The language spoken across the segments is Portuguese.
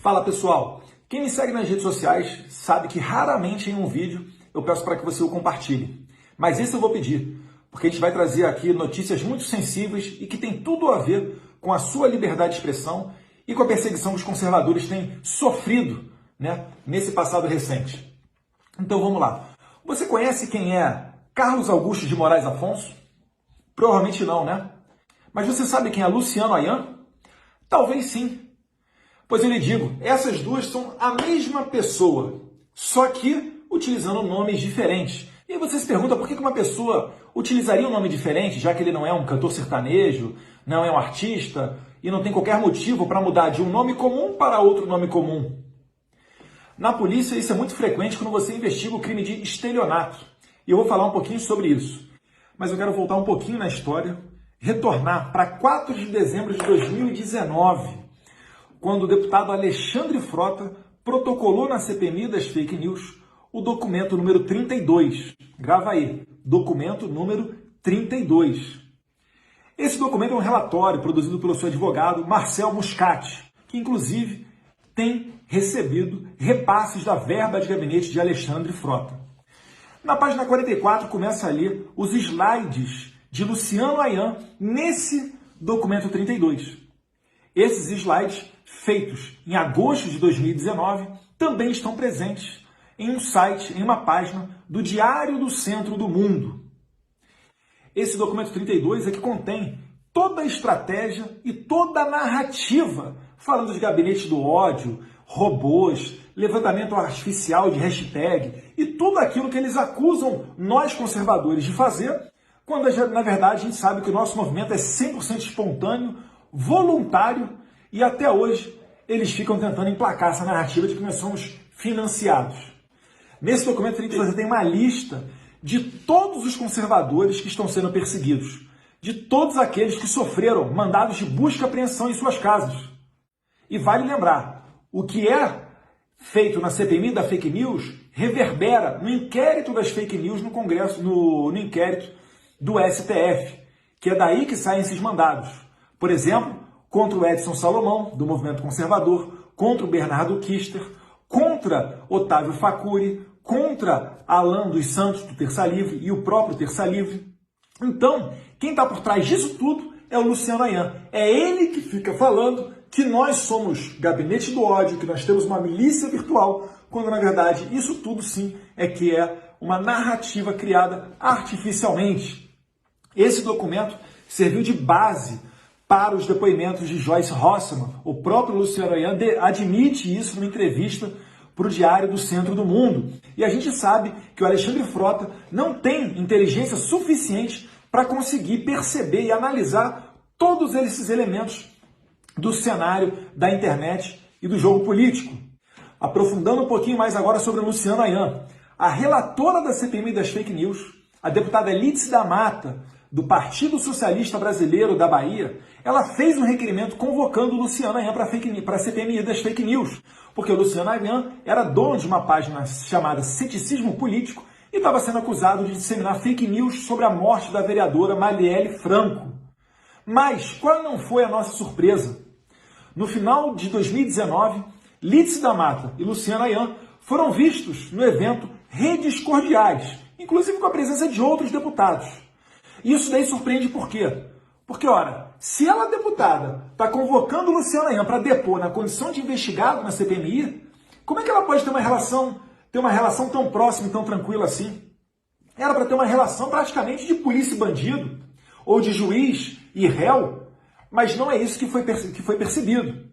Fala pessoal, quem me segue nas redes sociais sabe que raramente em um vídeo eu peço para que você o compartilhe. Mas esse eu vou pedir, porque a gente vai trazer aqui notícias muito sensíveis e que tem tudo a ver com a sua liberdade de expressão e com a perseguição que os conservadores têm sofrido, nesse passado recente. Então vamos lá. Você conhece quem é Carlos Augusto de Moraes Afonso? Provavelmente não, né? Mas você sabe quem é Luciano Ayan? Talvez sim. Pois eu lhe digo, essas duas são a mesma pessoa, só que utilizando nomes diferentes. E aí você se pergunta por que uma pessoa utilizaria um nome diferente, já que ele não é um cantor sertanejo, não é um artista, e não tem qualquer motivo para mudar de um nome comum para outro nome comum. Na polícia, isso é muito frequente quando você investiga o crime de estelionato. E eu vou falar um pouquinho sobre isso. Mas eu quero voltar um pouquinho na história, retornar para 4 de dezembro de 2019, quando o deputado Alexandre Frota protocolou na CPMI das fake news o documento número 32. Grava aí, documento número 32. Esse documento é um relatório produzido pelo seu advogado Marcel Muscati, que inclusive tem recebido repasses da verba de gabinete de Alexandre Frota. Na página 44 começa ali os slides de Luciano Ayan nesse documento 32. Esses slides, feitos em agosto de 2019, também estão presentes em um site, em uma página do Diário do Centro do Mundo. Esse documento 32 é que contém toda a estratégia e toda a narrativa, falando de gabinete do ódio, robôs, levantamento artificial de hashtag e tudo aquilo que eles acusam nós conservadores de fazer, quando na verdade a gente sabe que o nosso movimento é 100% espontâneo, voluntário, e até hoje eles ficam tentando emplacar essa narrativa de que nós somos financiados. Nesse documento 32 você tem uma lista de todos os conservadores que estão sendo perseguidos, de todos aqueles que sofreram mandados de busca e apreensão em suas casas. E vale lembrar, o que é feito na CPMI da fake news reverbera no inquérito das fake news no Congresso, no inquérito do STF, que é daí que saem esses mandados. Por exemplo, contra o Edson Salomão, do Movimento Conservador, contra o Bernardo Kister, contra Otávio Facuri, contra Alan dos Santos, do Terça Livre, e o próprio Terça Livre. Então, quem está por trás disso tudo é o Luciano Ayan. É ele que fica falando que nós somos gabinete do ódio, que nós temos uma milícia virtual, quando na verdade isso tudo sim é que é uma narrativa criada artificialmente. Esse documento serviu de base para os depoimentos de Joyce Hossermann. O próprio Luciano Ayan admite isso numa entrevista para o Diário do Centro do Mundo. E a gente sabe que o Alexandre Frota não tem inteligência suficiente para conseguir perceber e analisar todos esses elementos do cenário da internet e do jogo político. Aprofundando um pouquinho mais agora sobre o Luciano Ayan. A relatora da CPMI das fake news, a deputada Lídice da Mata, do Partido Socialista Brasileiro da Bahia, ela fez um requerimento convocando o Luciano Ayan para a CPMI das fake news, porque o Luciano Ayan era dono de uma página chamada Ceticismo Político e estava sendo acusado de disseminar fake news sobre a morte da vereadora Marielle Franco. Mas qual não foi a nossa surpresa? No final de 2019, Lídice da Mata e Luciano Ayan foram vistos no evento Redes Cordiais, inclusive com a presença de outros deputados. Isso daí surpreende por quê? Porque, ora, se ela, deputada, está convocando o Luciano Ayan para depor na condição de investigado na CPMI, como é que ela pode ter uma relação tão próxima e tão tranquila assim? Era para ter uma relação praticamente de polícia e bandido, ou de juiz e réu, mas não é isso que foi percebido.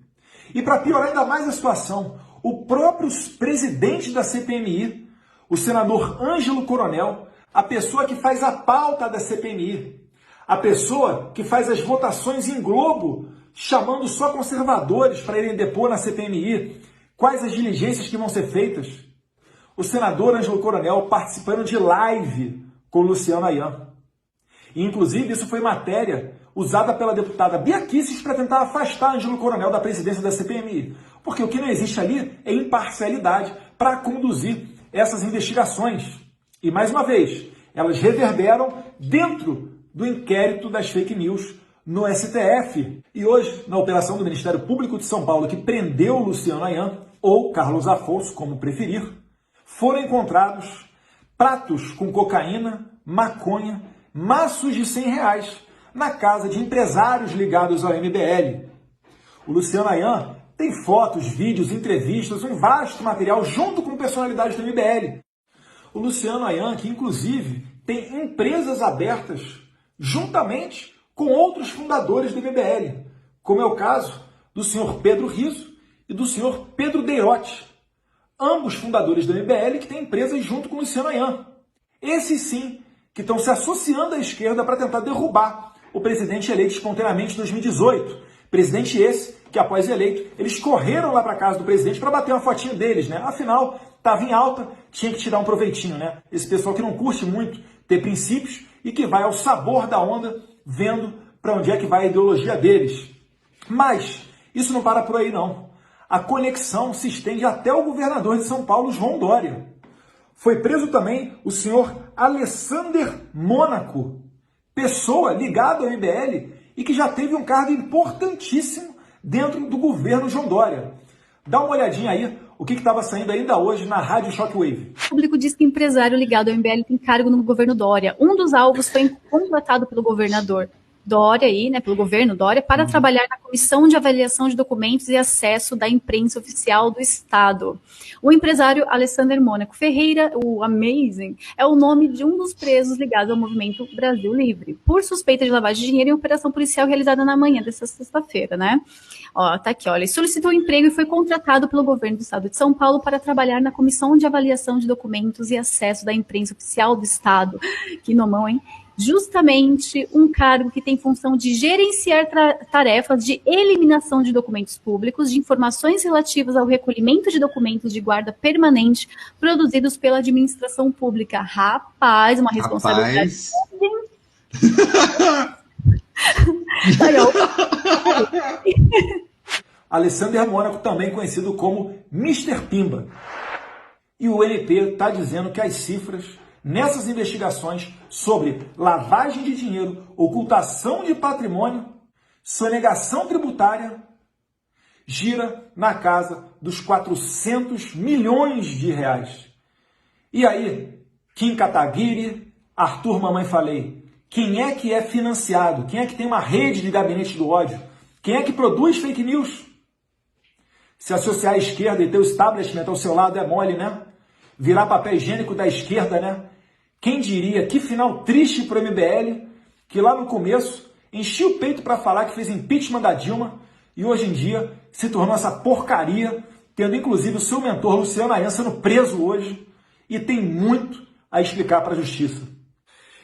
E para piorar ainda mais a situação, o próprio presidente da CPMI, o senador Ângelo Coronel, a pessoa que faz a pauta da CPMI, a pessoa que faz as votações em globo, chamando só conservadores para irem depor na CPMI, quais as diligências que vão ser feitas. O senador Ângelo Coronel participando de live com o Luciano Ayan. E, inclusive, isso foi matéria usada pela deputada Bia Kicis para tentar afastar Ângelo Coronel da presidência da CPMI. Porque o que não existe ali é imparcialidade para conduzir essas investigações. E, mais uma vez, elas reverberam dentro do inquérito das fake news no STF. E hoje, na operação do Ministério Público de São Paulo, que prendeu Luciano Ayan, ou Carlos Afonso, como preferir, foram encontrados pratos com cocaína, maconha, maços de R$100 na casa de empresários ligados ao MBL. O Luciano Ayan tem fotos, vídeos, entrevistas, um vasto material junto com personalidades do MBL. O Luciano Ayan, que inclusive tem empresas abertas juntamente com outros fundadores do MBL, como é o caso do senhor Pedro Rizzo e do senhor Pedro Deirotti, ambos fundadores do MBL que têm empresas junto com o Luciano Ayan. Esses sim que estão se associando à esquerda para tentar derrubar o presidente eleito espontaneamente em 2018. Presidente esse que, após eleito, eles correram lá para casa do presidente para bater uma fotinho deles, né? Afinal, estava em alta, tinha que tirar um proveitinho, né? Esse pessoal que não curte muito ter princípios e que vai ao sabor da onda, vendo para onde é que vai a ideologia deles. Mas isso não para por aí, não. A conexão se estende até o governador de São Paulo, João Dória. Foi preso também o senhor Alessander Mônaco, pessoa ligada ao MBL e que já teve um cargo importantíssimo dentro do governo João Dória. Dá uma olhadinha aí o que estava saindo ainda hoje na Rádio Shockwave. O público diz que empresário ligado ao MBL tem cargo no governo Dória. Um dos alvos foi contratado pelo governador Dória, aí, né, pelo governo Dória, para trabalhar na Comissão de Avaliação de Documentos e Acesso da Imprensa Oficial do Estado. O empresário Alessander Mônaco Ferreira, o Amazing, é o nome de um dos presos ligados ao movimento Brasil Livre, por suspeita de lavagem de dinheiro em operação policial realizada na manhã desta sexta-feira, né? Ó, tá aqui, olha. Ele solicitou emprego e foi contratado pelo governo do Estado de São Paulo para trabalhar na Comissão de Avaliação de Documentos e Acesso da Imprensa Oficial do Estado. Que nomão, hein? Justamente um cargo que tem função de gerenciar tarefas de eliminação de documentos públicos, de informações relativas ao recolhimento de documentos de guarda permanente produzidos pela administração pública. Rapaz, uma responsabilidade. Alessander Mônaco, também conhecido como Mr. Pimba. E o MP está dizendo que as cifras nessas investigações sobre lavagem de dinheiro, ocultação de patrimônio, sonegação tributária, gira na casa dos 400 milhões de reais. E aí, Kim Kataguiri, Arthur Mamãe Falei, quem é que é financiado? Quem é que tem uma rede de gabinete do ódio? Quem é que produz fake news? Se associar à esquerda e ter o establishment ao seu lado é mole, né? Virar papel higiênico da esquerda, né? Quem diria, que final triste para o MBL, que lá no começo enchia o peito para falar que fez impeachment da Dilma e hoje em dia se tornou essa porcaria, tendo inclusive o seu mentor Luciano Ayan sendo preso hoje e tem muito a explicar para a justiça.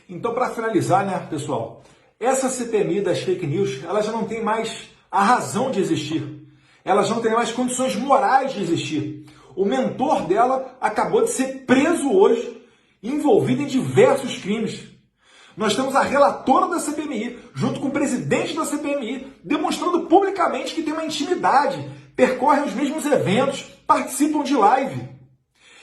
Então, para finalizar, né, pessoal, essa CPMI das fake news, ela já não tem mais a razão de existir. Ela já não tem mais condições morais de existir. O mentor dela acabou de ser preso hoje, envolvido em diversos crimes. Nós temos a relatora da CPMI, junto com o presidente da CPMI, demonstrando publicamente que tem uma intimidade, percorrem os mesmos eventos, participam de live.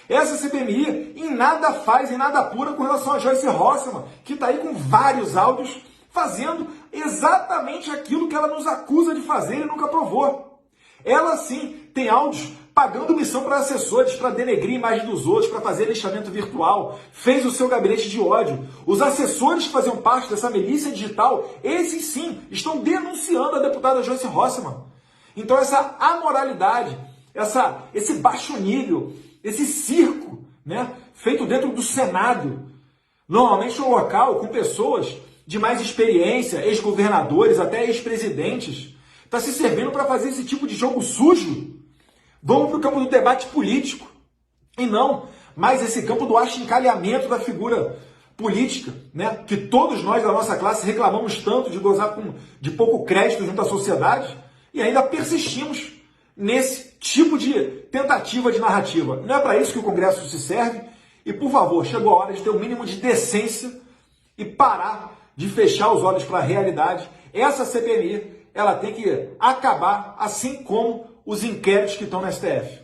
Essa CPMI em nada faz, em nada apura com relação a Joyce Hasselmann, que está aí com vários áudios fazendo exatamente aquilo que ela nos acusa de fazer e nunca provou. Ela sim tem áudios pagando missão para assessores, para denegrir a imagem dos outros, para fazer lixamento virtual, fez o seu gabinete de ódio. Os assessores que faziam parte dessa milícia digital, esses sim, estão denunciando a deputada Joyce Hasselmann. Então essa amoralidade, esse baixo nível, esse circo, né, feito dentro do Senado, normalmente um local com pessoas de mais experiência, ex-governadores, até ex-presidentes, está se servindo para fazer esse tipo de jogo sujo. Vamos para o campo do debate político. E não mais esse campo do achincalhamento da figura política, né? Que todos nós da nossa classe reclamamos tanto de gozar de pouco crédito junto à sociedade e ainda persistimos nesse tipo de tentativa de narrativa. Não é para isso que o Congresso se serve. E, por favor, chegou a hora de ter um mínimo de decência e parar de fechar os olhos para a realidade. Essa CPMI, ela tem que acabar, assim como os inquéritos que estão no STF.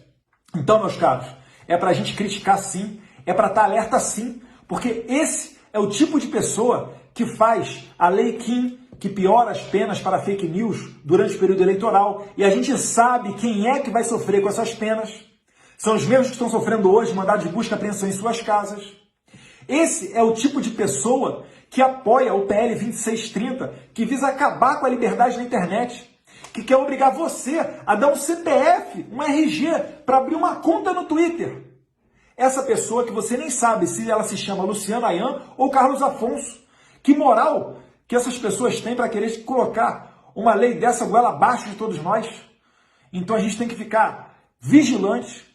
Então, meus caros, é para a gente criticar sim, é para estar alerta sim, porque esse é o tipo de pessoa que faz a Lei Kim, que piora as penas para fake news durante o período eleitoral, e a gente sabe quem é que vai sofrer com essas penas. São os mesmos que estão sofrendo hoje mandado de busca e apreensão em suas casas. Esse é o tipo de pessoa que apoia o PL 2630, que visa acabar com a liberdade na internet, que quer obrigar você a dar um CPF, um RG, para abrir uma conta no Twitter. Essa pessoa que você nem sabe se ela se chama Luciana Ayan ou Carlos Afonso. Que moral que essas pessoas têm para querer colocar uma lei dessa goela abaixo de todos nós? Então a gente tem que ficar vigilante,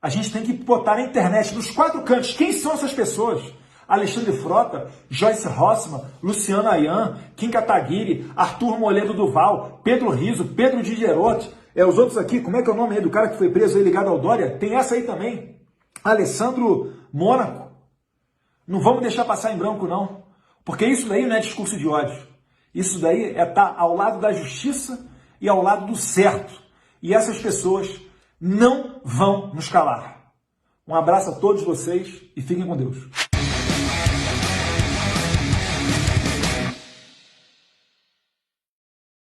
a gente tem que botar na internet, nos 4 cantos, quem são essas pessoas? Alexandre Frota, Joyce Rossmann, Luciana Ayan, Kim Kataguiri, Arthur Moledo Duval, Pedro Rizzo, Pedro Diderot, os outros aqui, como é que é o nome aí do cara que foi preso aí ligado ao Dória? Tem essa aí também, Alessandro Mônaco. Não vamos deixar passar em branco não, porque isso daí não é discurso de ódio, isso daí é estar ao lado da justiça e ao lado do certo, e essas pessoas não vão nos calar. Um abraço a todos vocês e fiquem com Deus.